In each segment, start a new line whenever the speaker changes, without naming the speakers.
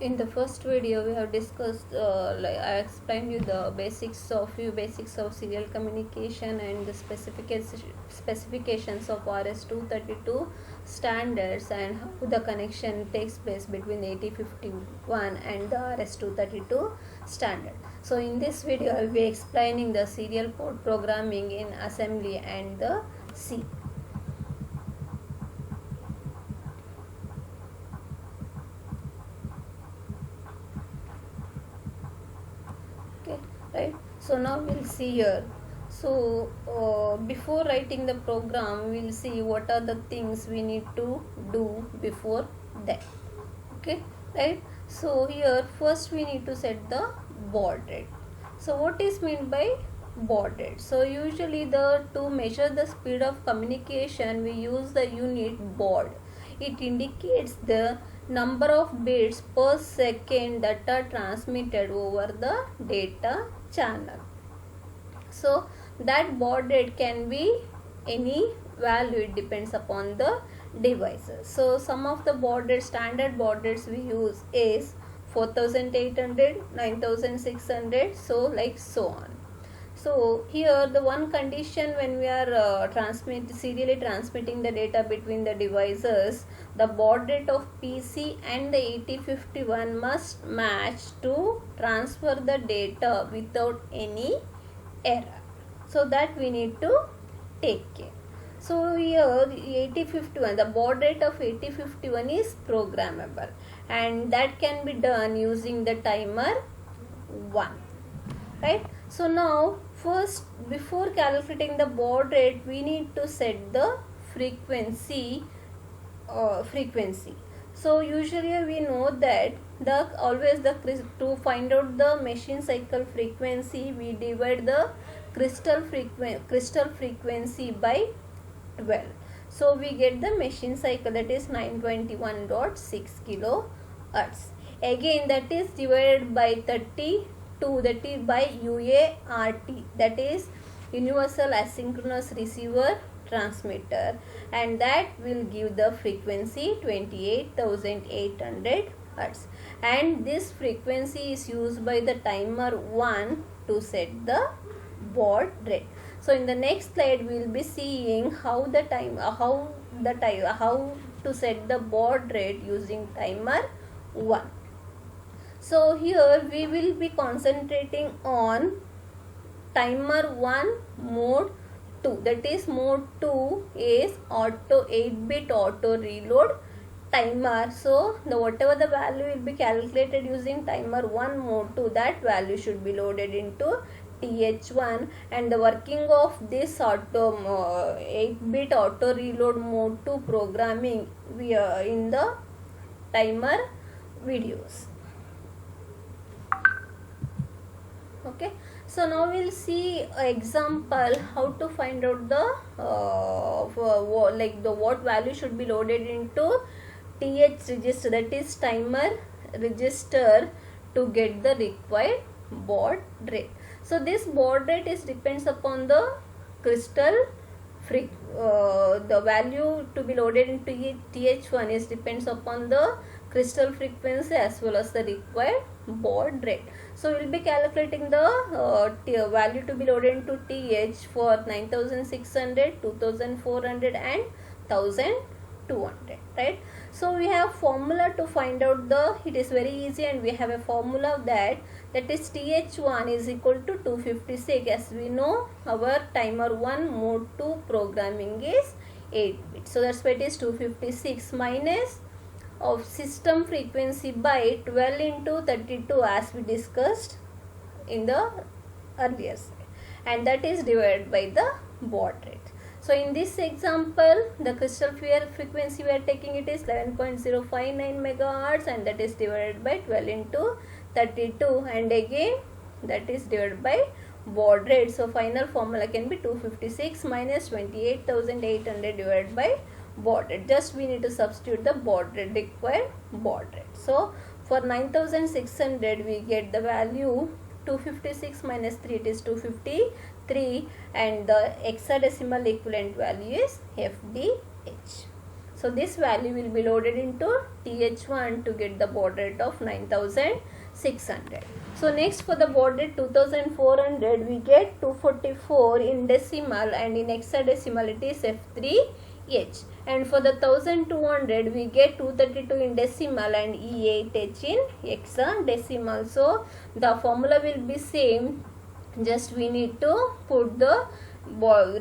In the first video we have discussed, like I explained you the basics of serial communication and the specifications of RS-232 standards and how the connection takes place between 8051 and the RS-232 standard. So in this video I will be explaining the serial port programming in assembly and the C. Okay, right. So now we'll see here. So before writing the program, we'll see what are the things we need to do before that. Okay, right. So here first we need to set the baud rate. So what is meant by baud rate? So usually to measure the speed of communication we use the unit baud. It indicates the number of bits per second that are transmitted over the data channel. So that baud rate can be any value, it depends upon the devices. So some of the baud rates, standard baud rates we use is 4800, 9600, so like so on. So here the one condition when we are serially transmitting the data between the devices, the baud rate of PC and the 8051 must match to transfer the data without any error. So that we need to take care. So here 8051, the baud rate of 8051 is programmable and that can be done using the timer 1, right? So now first, before calculating the baud rate, we need to set the frequency. So usually we know that to find out the machine cycle frequency, we divide the crystal frequency by 12. So we get the machine cycle, that is 921.6 kilohertz. Again that is divided by 32, that is by UART, that is universal asynchronous receiver transmitter, and that will give the frequency 28,800 hertz, and this frequency is used by the timer 1 to set the baud rate. So in the next slide we will be seeing how to set the baud rate using timer 1. So here we will be concentrating on timer 1 mode 2, that is mode 2 is 8-bit auto reload timer. So whatever the value will be calculated using timer 1 mode 2, that value should be loaded into TH1, and the working of this 8-bit auto reload mode 2 programming in the timer videos. Okay, so now we'll see example how to find out the what value should be loaded into TH register, that is timer register, to get the required baud rate. So this baud rate depends upon the crystal the value to be loaded into TH1 depends upon the crystal frequency as well as the required baud rate. So we will be calculating the value to be loaded into TH for 9600, 2400 and 1200, right? So we have formula to find out it is very easy, and we have a formula that is TH1 is equal to 256. As we know, our timer 1 mode 2 programming is 8-bit. So that's why it is 256 minus of system frequency by 12 into 32 as we discussed in the earlier slide, and that is divided by the baud rate. So in this example, the crystal frequency we are taking it is 11.059 megahertz, and that is divided by 12 into 32, and again that is divided by baud rate. So final formula can be 256 minus 28,800 divided by baud rate. Just we need to substitute the baud rate, required baud rate. So for 9,600 we get the value 256 minus 3, it is 253, and the hexadecimal equivalent value is FDH. So this value will be loaded into TH1 to get the baud rate of 9600. So next for the baud rate 2400, we get 244 in decimal, and in hexadecimal it is F3H. And for the 1200, we get 232 in decimal and E8H in hexadecimal. So the formula will be same, just we need to put the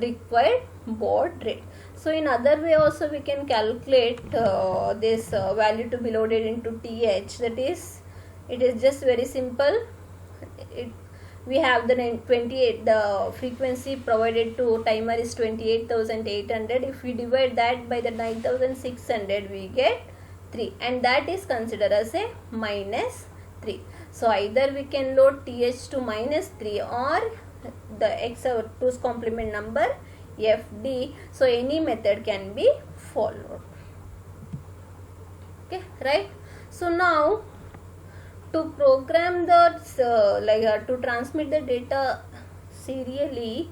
required baud rate. So in other way also we can calculate this value to be loaded into TH. That is, it is just very simple. We have the 28, the frequency provided to timer is 28,800. If we divide that by the 9,600, we get 3, and that is considered as a minus 3. So either we can load TH to minus 3 or the X 2's complement number FD. So any method can be followed. Okay, right? So now to program the to transmit the data serially,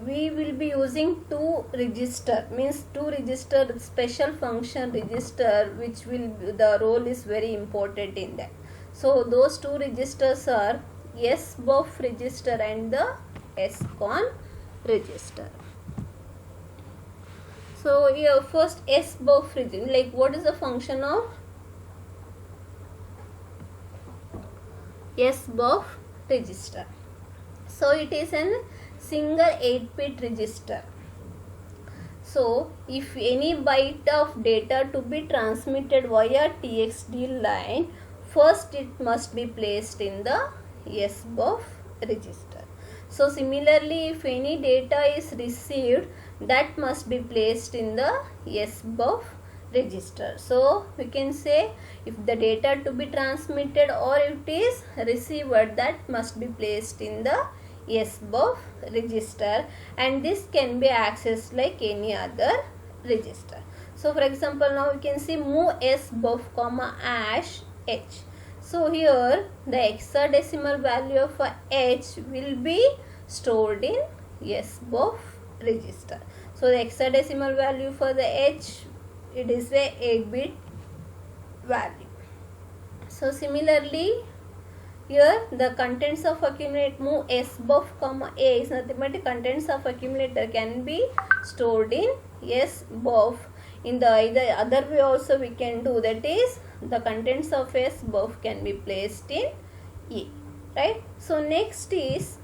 we will be using two register, means two register special function register, which will, the role is very important in that. So those two registers are SBUF register and the SCON register. So here first SBUF register, like what is the function of SBUF register? So it is a single 8-bit register. So if any byte of data to be transmitted via TXD line, first it must be placed in the SBUF register. So similarly, if any data is received, that must be placed in the SBUF register. So we can say if the data to be transmitted or it is received, that must be placed in the SBUF register, and this can be accessed like any other register. So for example, now we can see move SBUF comma #H. So here the hexadecimal value of H will be stored in SBUF register. So the hexadecimal value for the H, it is a 8-bit value. So similarly, here the contents of accumulator move SBUF comma A is nothing but the contents of accumulator can be stored in SBUF. In the either other way also we can do, that is the contents of SBUF can be placed in E, right? So next is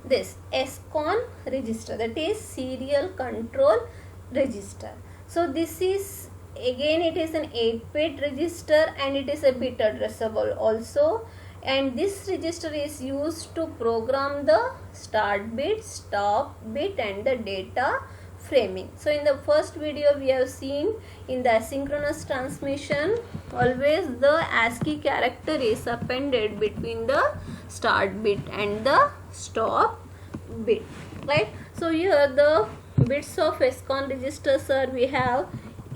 this SCON register, that is serial control register. So this is again, it is an 8-bit register and it is a bit addressable also, and this register is used to program the start bit, stop bit and the data framing. So in the first video we have seen in the asynchronous transmission, always the ASCII character is appended between the start bit and the stop bit, right? So here the bits of SCON registers are, we have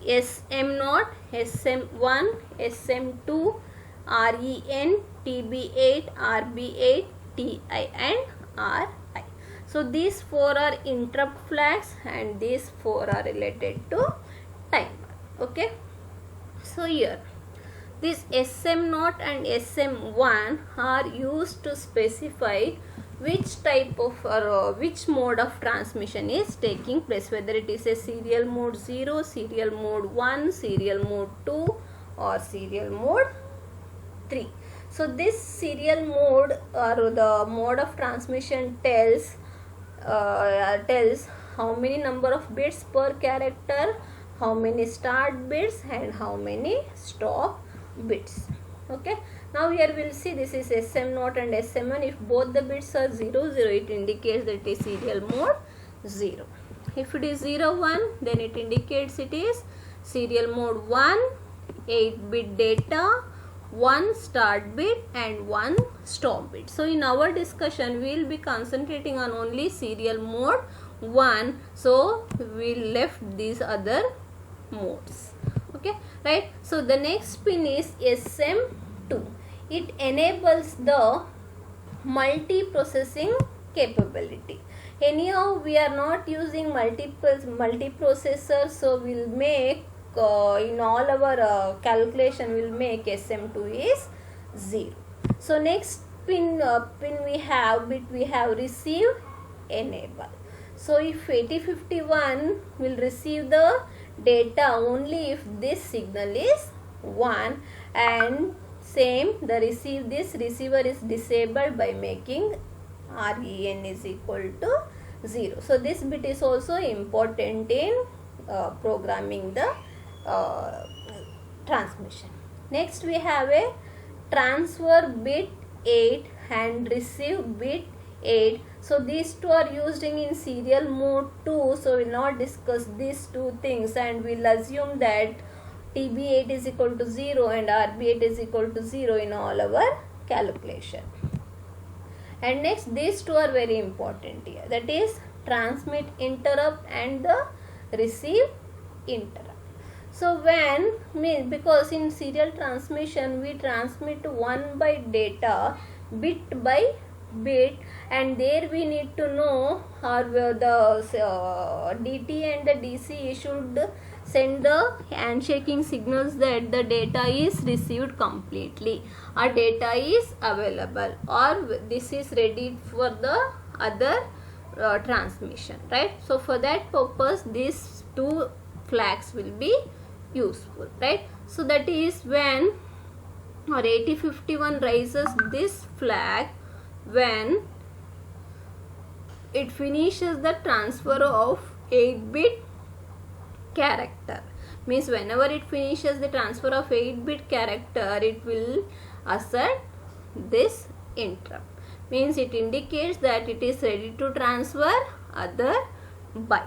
SM0, SM1, SM2, REN, TB8, RB8, TI and RI. So these four are interrupt flags and these four are related to timer. Okay. So here this SM0 and SM1 are used to specify which type of or which mode of transmission is taking place, whether it is a serial mode 0, serial mode 1, serial mode 2 or serial mode 3. So this serial mode or the mode of transmission tells how many number of bits per character, how many start bits and how many stop bits. Okay. Now here we will see this is SM0 and SM1. If both the bits are 0, 0, it indicates that it is serial mode 0. If it is 0, 1, then it indicates it is serial mode 1, 8-bit data, 1 start bit and 1 stop bit. So in our discussion we will be concentrating on only serial mode 1. So we left these other modes. Okay, right? So the next pin is SM2. It enables the multi-processing capability. Anyhow, we are not using multiprocessor, so we'll make in all our calculation we'll make SM2 is 0. So next pin we have received enable. So if 8051 will receive the data only if this signal is 1, and same the receiver is disabled by making REN is equal to 0. So this bit is also important in programming the transmission. Next we have a transfer bit 8 and receive bit 8. So these two are used in serial mode too. So we will not discuss these two things, and we will assume that TB8 is equal to 0 and RB8 is equal to 0 in all our calculation. And next, these two are very important here, that is transmit interrupt and the receive interrupt. So because in serial transmission we transmit 1 by data bit by bit, and there we need to know how the DT and the DC should send the handshaking signals that the data is received completely, or data is available, or this is ready for the other transmission, right? So for that purpose these two flags will be useful, right? So that is when or 8051 raises this flag when it finishes the transfer of 8-bit character. Means whenever it finishes the transfer of 8-bit character, it will assert this interrupt. Means it indicates that it is ready to transfer other byte,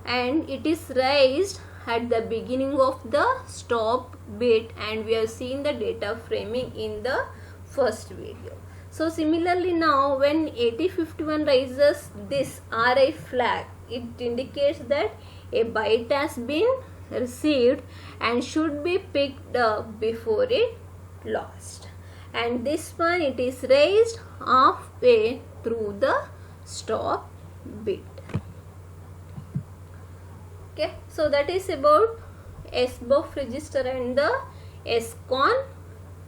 and it is raised at the beginning of the stop bit, and we have seen the data framing in the first video. So similarly now when 8051 raises this RI flag, it indicates that a byte has been received and should be picked up before it lost, and this one it is raised halfway through the stop bit. Okay, so that is about SBUF register and the SCON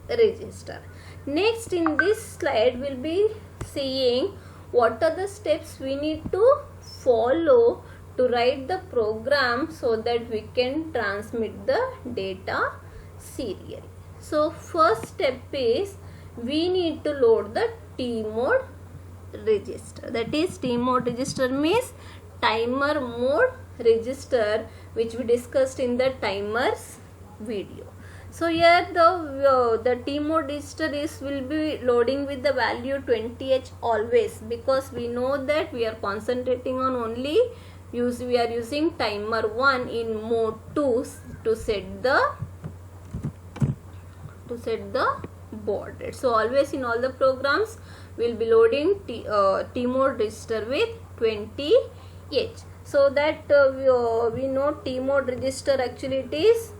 register. Next in this slide we will be seeing what are the steps we need to follow to write the program so that we can transmit the data serially. So first step is we need to load the T mode register. That is, T mode register means timer mode register, which we discussed in the timers video. So here the T mode register will be loading with the value 20H always, because we know that we are concentrating on only we are using timer 1 in mode 2 to set the baud rate. So always in all the programs we will be loading T mode register with 20H. So that we know T mode register actually it is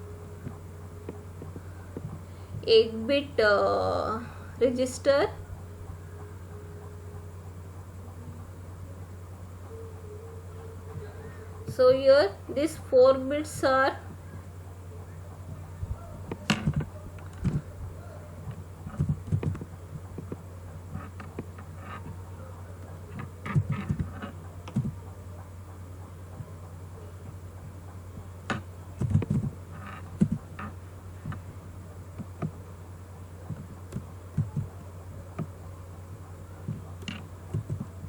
8-bit register. So here these 4 bits are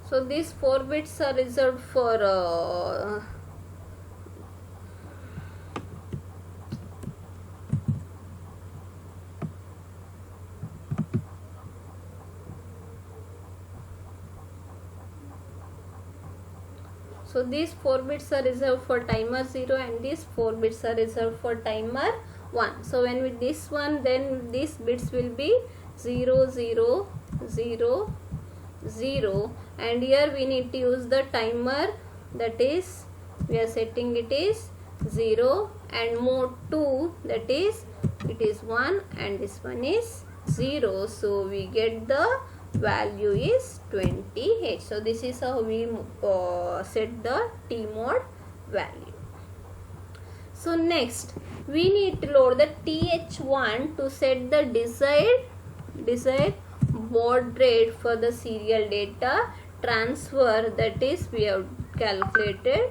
so these 4 bits are reserved for so these 4 bits are reserved for timer 0 and these 4 bits are reserved for timer 1. So when with this one, then these bits will be 0 0 0 0, and here we need to use the timer, that is we are setting it is 0, and mode 2, that is it is 1 and this one is 0. So we get the value is 20H. So this is how we set the T mod value. So next we need to load the TH1 to set the desired baud rate for the serial data transfer, that is we have calculated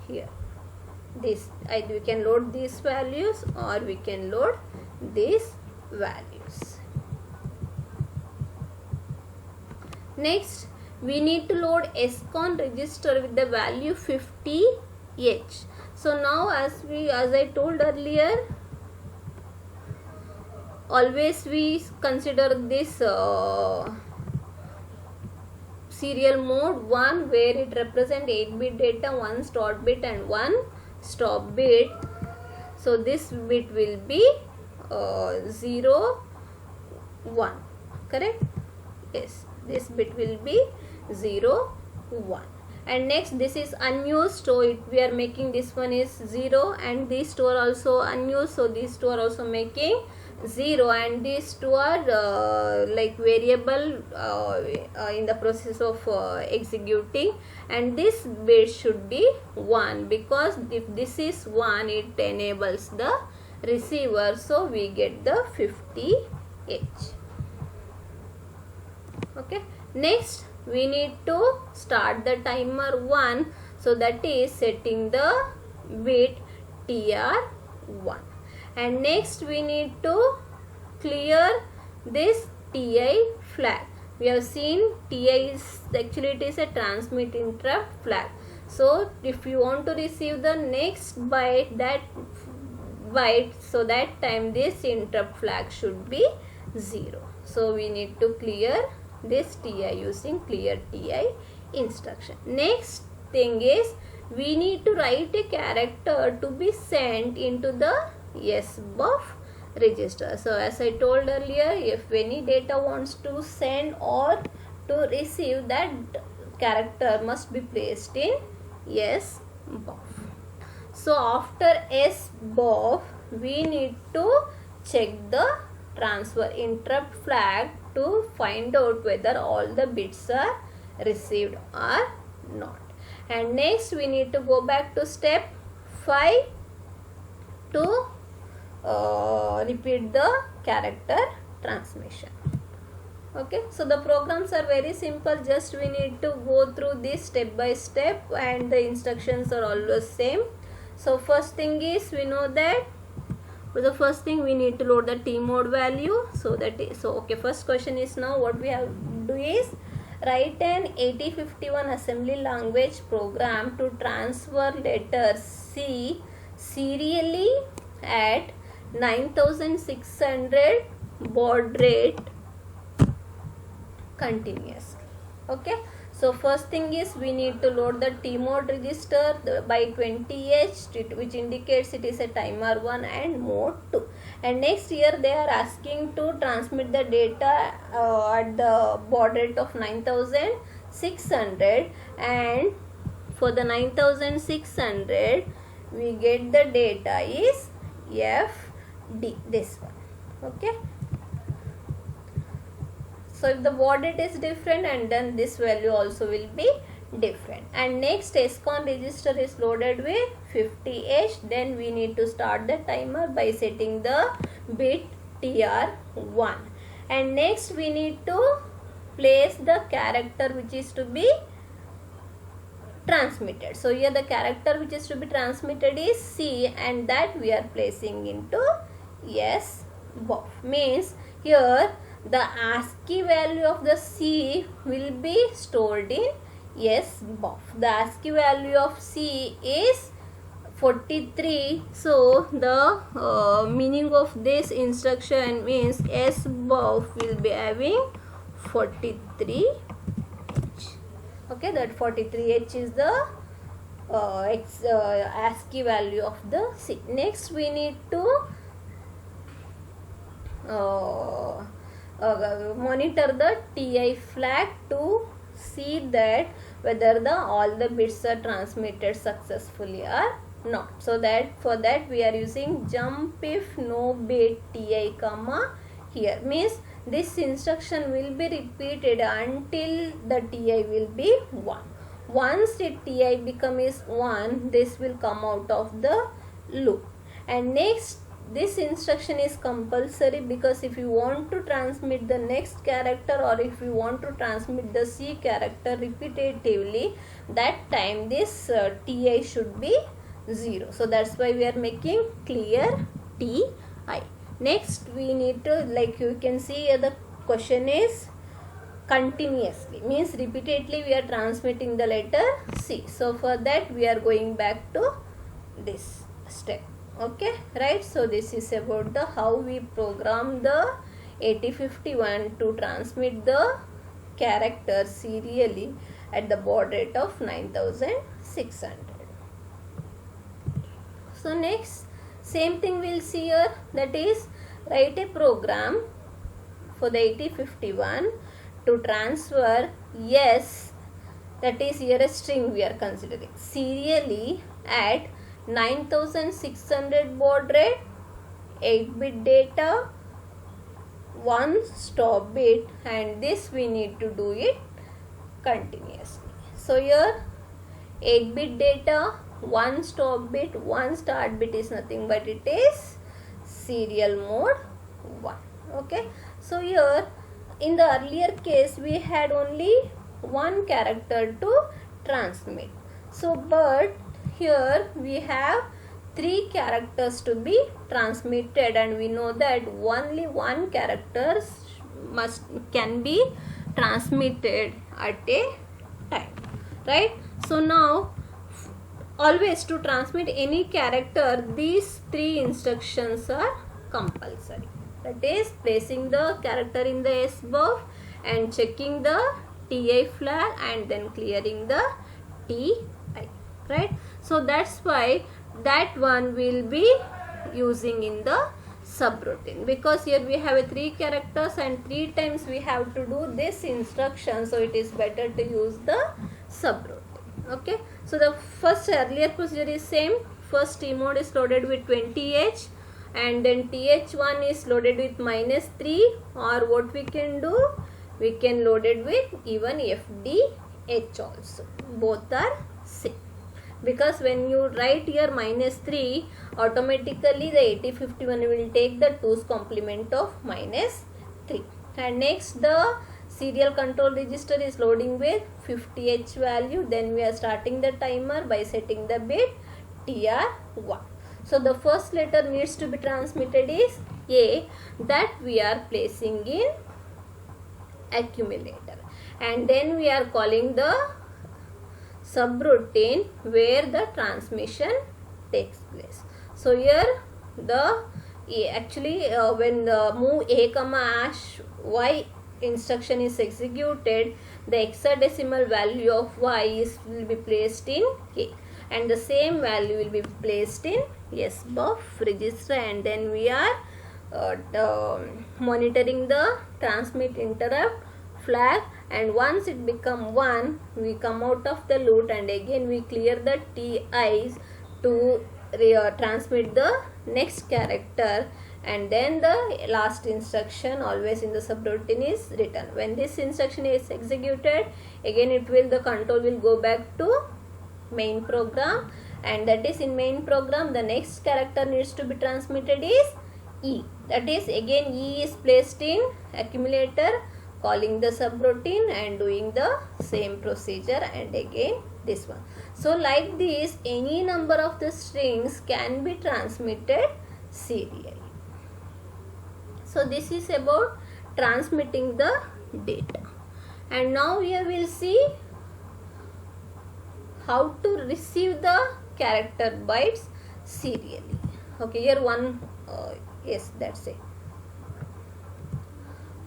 here. This we can load these values or we can load these values. Next we need to load SCON register with the value 50H. So now as I told earlier, always we consider this serial mode 1 where it represents 8-bit data, 1 start bit and 1 stop bit. So this bit will be 0, 1, correct? Yes, this bit will be 0, 1. And next this is unused, so we are making this one is 0, and these two are also unused, so these two are also making 0, and these two are like variable in the process of executing, and this bit should be 1 because if this is 1 it enables the receiver, so we get the 50H. Okay, next we need to start the timer 1, so that is setting the bit TR1, and next we need to clear this TI flag. We have seen TI is actually it is a transmit interrupt flag. So if you want to receive the next byte, so that time this interrupt flag should be 0. So we need to clear this TI using clear TI instruction. Next thing is we need to write a character to be sent into the SBUF register. So as I told earlier, if any data wants to send or to receive, that character must be placed in SBUF. So after SBUF we need to check the transfer interrupt flag to find out whether all the bits are received or not. And next we need to go back to step 5 to repeat the character transmission. Okay, so the programs are very simple, just we need to go through this step by step, and the instructions are always same. So first thing is we know that for the first thing we need to load the T mode value. So that is okay, first question is now what we have to do is write an 8051 assembly language program to transfer letter C serially at 9600 baud rate continuously. Okay, so first thing is we need to load the T mode register by 20H, which indicates it is a timer 1 and mode 2. And next here they are asking to transmit the data at the baud rate of 9600, and for the 9600 we get the data is FD, this one. Okay, so if the baud rate is different, and then this value also will be different. And next SCON register is loaded with 50H, then we need to start the timer by setting the bit TR1, and next we need to place the character which is to be transmitted. So here the character which is to be transmitted is C, and that we are placing into SBUF. Means here the ASCII value of the C will be stored in SBUF. The ASCII value of C is 43. So the meaning of this instruction means SBUF will be having 43H. Okay, that 43H is the ASCII value of the C. Next we need to monitor the TI flag to see that whether all the bits are transmitted successfully or not. So that for that we are using jump if no bit TI comma here, means this instruction will be repeated until the TI will be 1. Once the TI becomes 1, this will come out of the loop. And next, this instruction is compulsory, because if you want to transmit the next character or if you want to transmit the C character repetitively, that time this TI should be 0. So that's why we are making clear TI. Next, we need to, like you can see here, the question is continuously, means repeatedly we are transmitting the letter C. So for that we are going back to this step. Okay, right? So this is about the how we program the 8051 to transmit the character serially at the baud rate of 9600. So next, same thing we'll see here, that is write a program for the 8051 to transfer S, that is here a string we are considering, serially at 9600 baud rate, 8-bit data, 1 stop bit, and this we need to do it continuously. So here 8-bit data, 1 stop bit, 1 start bit is nothing but it is serial mode 1. Okay, so here in the earlier case we had only 1 character to transmit. So but here we have 3 characters to be transmitted, and we know that only 1 character can be transmitted at a time, right? So now always to transmit any character, these 3 instructions are compulsory. That is placing the character in the SBUF and checking the TI flag and then clearing the TI, right? So that's why that one will be using in the subroutine, because here we have 3 characters and 3 times we have to do this instruction, so it is better to use the subroutine. Okay, so the first earlier procedure is same. First T mode is loaded with 20H and then TH1 is loaded with -3, or what we can do, we can load it with even FDH also. Both are same, because when you write here -3, automatically the 8051 will take the 2's complement of -3. And next, the serial control register is loading with 50H value. Then we are starting the timer by setting the bit TR1. So the first letter needs to be transmitted is A, that we are placing in accumulator, and then we are calling the subroutine where the transmission takes place. So here the when the move A, Y instruction is executed, the hexadecimal value of Y will be placed in A, and the same value will be placed in SBUF register, and then we are monitoring the transmit interrupt flag, and once it become 1, we come out of the loop and again we clear the TIs to transmit the next character, and then the last instruction always in the subroutine is written. When this instruction is executed, again the control will go back to main program, and that is in main program the next character needs to be transmitted is E. That is again E is placed in accumulator, calling the subroutine and doing the same procedure, and again this one. So like this, any number of the strings can be transmitted serially. So this is about transmitting the data. And now here we will see how to receive the character bytes serially. Okay, here one, yes, that's it.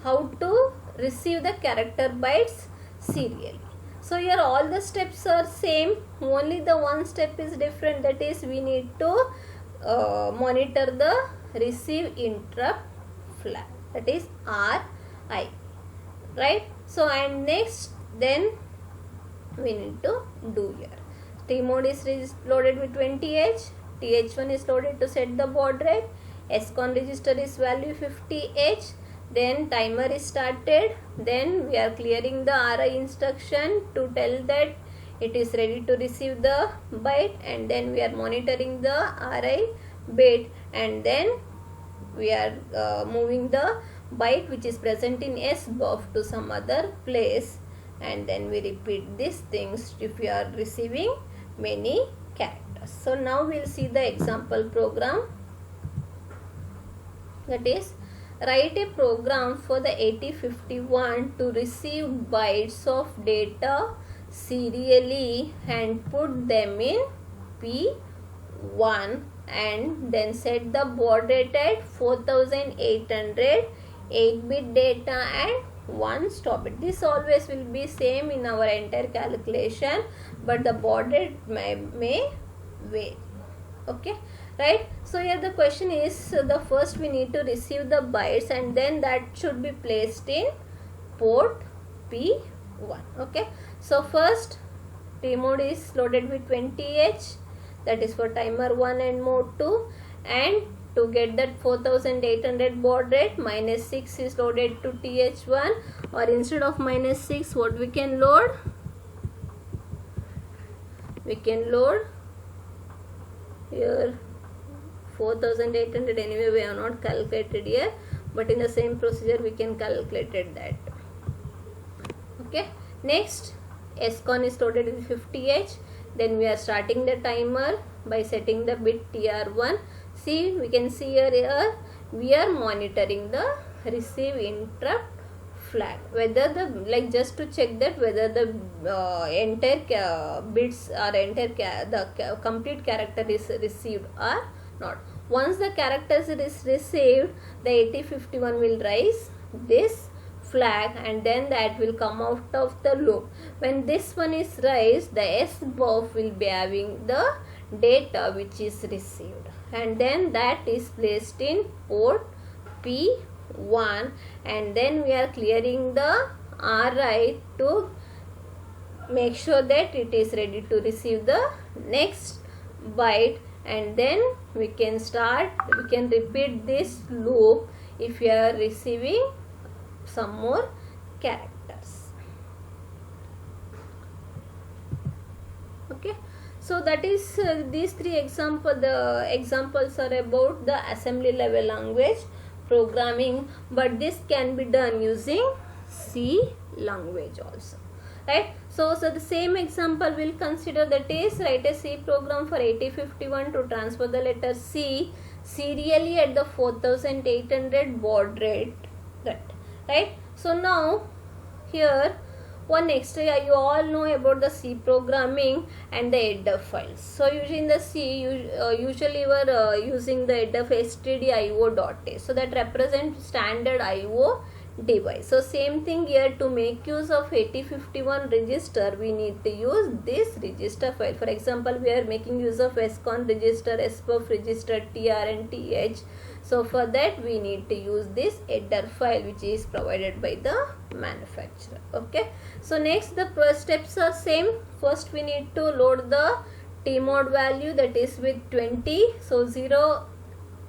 How to receive the character bytes serially. So here all the steps are same, only the one step is different, that is we need to monitor the receive interrupt flag, that is RI, right? So and next then we need to do here. T mode is loaded with 20H, TH1 is loaded to set the baud rate, SCON register is value 50H, then timer is started, then we are clearing the RI instruction to tell that it is ready to receive the byte, and then we are monitoring the RI bit, and then we are moving the byte which is present in SBUF to some other place, and then we repeat these things if we are receiving many characters. So now we will see the example program, that is, write a program for the 8051 to receive bytes of data serially and put them in P1, and then set the baud rate at 4800, 8-bit data and 1 stop bit. This always will be same in our entire calculation, but the baud rate may vary. Okay, right? So here the question is, the first we need to receive the bytes, and then that should be placed in port P1. Okay, so first T mode is loaded with 20H, that is for timer 1 and mode 2, and to get that 4800 baud rate, -6 is loaded to TH1, or instead of -6 what we can load? We can load here 4800. Anyway, we have not calculated here, but in the same procedure we can calculate that. Okay, next SCON is loaded with 50H, then we are starting the timer by setting the bit TR1. See, we can see here we are monitoring the receive interrupt flag, whether the, like, just to check that whether the entire bits or the complete character is received or not. Once the character is received, the 8051 will raise this flag, and then that will come out of the loop. When this one is raised, the SBUF will be having the data which is received, and then that is placed in port P1, and then we are clearing the RI to make sure that it is ready to receive the next byte, and then we can repeat this loop if we are receiving some more characters. Okay, so that is these three examples. The examples are about the assembly level language programming, but this can be done using C language also, right? So the same example we'll consider, that is, write a C program for 8051 to transfer the letter C serially at the 4800 baud rate, right? So now here one extra, you all know about the C programming and the header files. So usually in the C, usually you are using the header stdio.h, so that represents standard IO device. So same thing here, to make use of 8051 register, we need to use this register file. For example, we are making use of SCON register, SBUF register, TR and TH. So for that we need to use this header file which is provided by the manufacturer. Okay, so next the steps are same. First we need to load the T mode value, that is with 20. So 0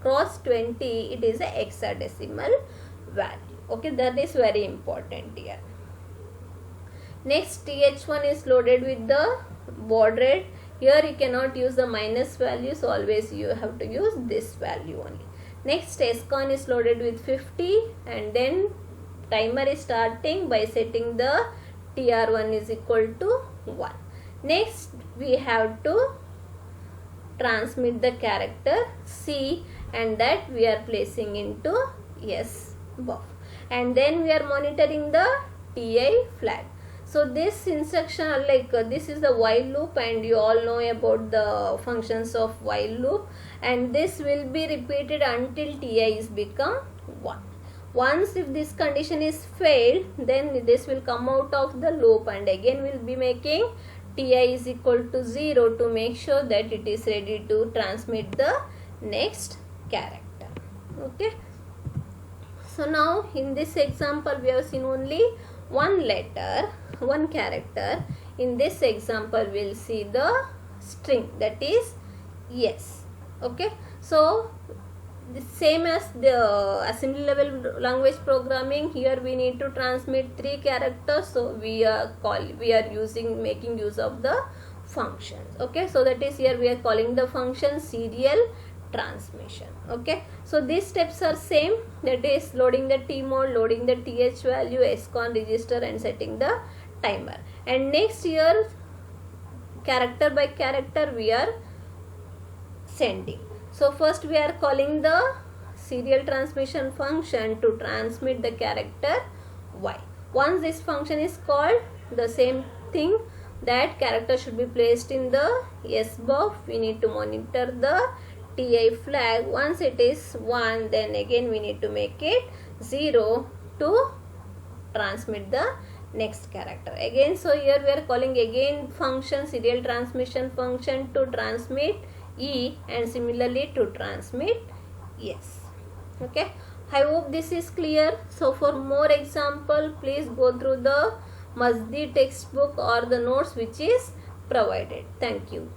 cross 20, it is a hexadecimal value. Okay, that is very important here. Next, TH1 is loaded with the baud rate. Here you cannot use the minus value, so always you have to use this value only. Next, SCON is loaded with 50, and then timer is starting by setting the TR1 is equal to 1. Next, we have to transmit the character C, and that we are placing into SBUF, and then we are monitoring the TI flag. So this instruction, like this is the while loop, and you all know about the functions of while loop, and this will be repeated until TI is become 1. Once if this condition is failed, then this will come out of the loop, and again we will be making TI is equal to 0 to make sure that it is ready to transmit the next character. Okay, so now in this example we have seen only one letter, one character. In this example we will see the string, that is yes. Okay, so the same as the assembly level language programming. Here we need to transmit 3 characters, so we are making use of the functions. Okay, so that is, here we are calling the function serial transmission. Okay, so these steps are same, that is loading the T mode, loading the TH value, SCON register, and setting the timer. And next here, character by character we are sending. So first we are calling the serial transmission function to transmit the character Y. Once this function is called, the same thing, that character should be placed in the SBUF. We need to monitor the TI flag. Once it is 1, then again we need to make it 0 to transmit the next character again. So here we are calling again function serial transmission function to transmit E, and similarly to transmit S. Okay, I hope this is clear. So for more example, please go through the Must Read textbook or the notes which is provided. Thank you.